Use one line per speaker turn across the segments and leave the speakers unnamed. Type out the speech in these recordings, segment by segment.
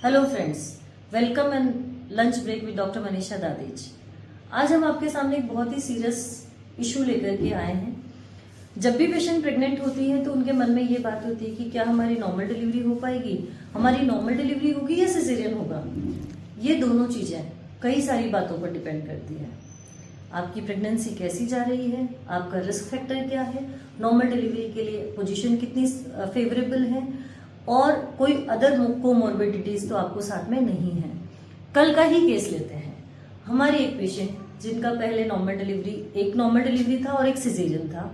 Hello friends, welcome and lunch break with doctor Manisha दादेज। आज हम आपके सामने एक बहुत ही सीरियस इशू लेकर के आए हैं। जब भी पेशेंट प्रेग्नेंट होती है तो उनके मन में ये बात होती है कि क्या हमारी नॉर्मल डिलीवरी हो पाएगी, हमारी नॉर्मल डिलीवरी होगी या सिजेरियन होगा। ये दोनों चीजें कई सारी बातों पर डिपेंड करती है। आपकी प्रेगनेंसी कैसी जा रही है, आपका रिस्क फैक्टर क्या है, नॉर्मल डिलीवरी के लिए पोजीशन कितनी फेवरेबल है और कोई अदर कोमॉर्बिडिटीज तो आपको साथ में नहीं है। कल का ही केस लेते हैं। हमारी एक पेशेंट जिनका पहले एक नॉर्मल डिलीवरी था और एक सिजेरियन था,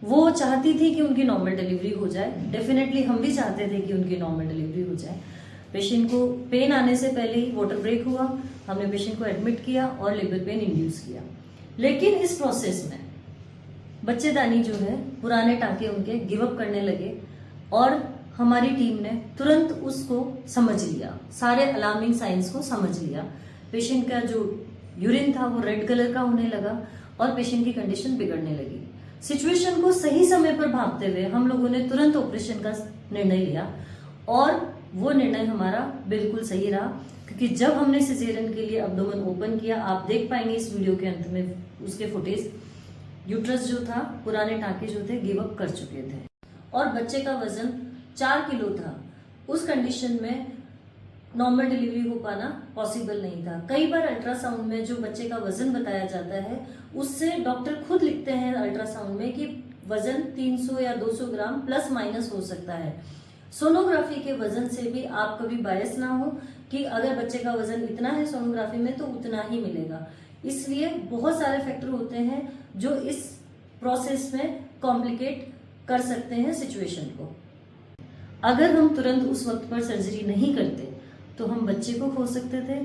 वो चाहती थी कि उनकी नॉर्मल डिलीवरी हो जाए। डेफिनेटली हम भी चाहते थे कि उनकी नॉर्मल डिलीवरी हो जाए। पेशेंट को पेन आने से पहले ही वाटर ब्रेक हुआ, हमने पेशेंट को एडमिट किया और लेबर पेन इंड्यूस किया। लेकिन इस प्रोसेस में बच्चेदानी जो है, पुराने टांके उनके गिव अप करने लगे और हमारी टीम ने तुरंत उसको समझ लिया, सारे अलार्मिंग साइंस को समझ लिया। पेशेंट का जो यूरिन था वो रेड कलर का होने लगा और पेशेंट की कंडीशन बिगड़ने लगी। सिचुएशन को सही समय पर भांपते हुए हम लोगों ने तुरंत ऑपरेशन का निर्णय लिया और वो निर्णय हमारा बिल्कुल सही रहा, क्योंकि जब हमने सिजेरियन के लिए एब्डोमेन ओपन किया, आप देख पाएंगे इस वीडियो के अंत में उसके फुटेज, यूट्रस जो था, पुराने टांके जो थे गिव अप कर चुके थे और बच्चे का वजन 4 किलो था। उस कंडीशन में नॉर्मल डिलीवरी हो पाना पॉसिबल नहीं था। कई बार अल्ट्रासाउंड में जो बच्चे का वजन बताया जाता है, उससे डॉक्टर खुद लिखते हैं अल्ट्रासाउंड में कि वजन 300 या 200 ग्राम प्लस माइनस हो सकता है। सोनोग्राफी के वजन से भी आप कभी बायस ना हो कि अगर बच्चे का वजन इतना है सोनोग्राफी में तो उतना ही मिलेगा। इसलिए बहुत सारे फैक्टर होते हैं जो इस प्रोसेस में कॉम्प्लिकेट कर सकते हैं सिचुएशन को। अगर हम तुरंत उस वक्त पर सर्जरी नहीं करते तो हम बच्चे को खो सकते थे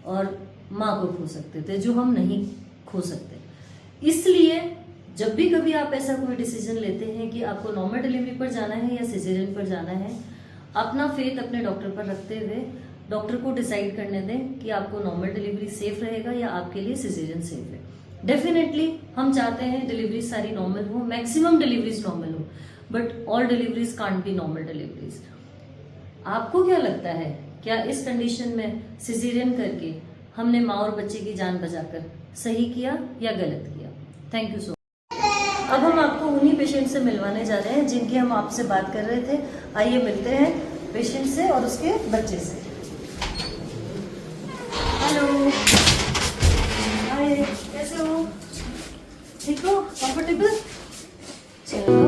और माँ को खो सकते थे, जो हम नहीं खो सकते। इसलिए जब भी कभी आप ऐसा कोई डिसीजन लेते हैं कि आपको नॉर्मल डिलीवरी पर जाना है या सिजेरियन पर जाना है, अपना फेथ अपने डॉक्टर पर रखते हुए डॉक्टर को डिसाइड करने दें कि आपको नॉर्मल डिलीवरी सेफ रहेगा या आपके लिए सिजेरियन सेफ है। डेफिनेटली हम चाहते हैं डिलीवरी सारी नॉर्मल हो, मैक्सिमम डिलीवरीज नॉर्मल हो, but all deliveries can't be normal deliveries. आपको क्या लगता है, क्या इस कंडीशन में सिजेरियन करके हमने माँ और बच्चे की जान बचाकर सही किया या गलत किया? Thank you so much. अब हम आपको उन्हीं पेशेंट से मिलवाने जा रहे हैं जिनकी हम आपसे बात कर रहे थे। आइए मिलते हैं पेशेंट से और उसके बच्चे से। हेलो, हाय, कैसे हो? ठीक हो? कंफर्टेबल? चलो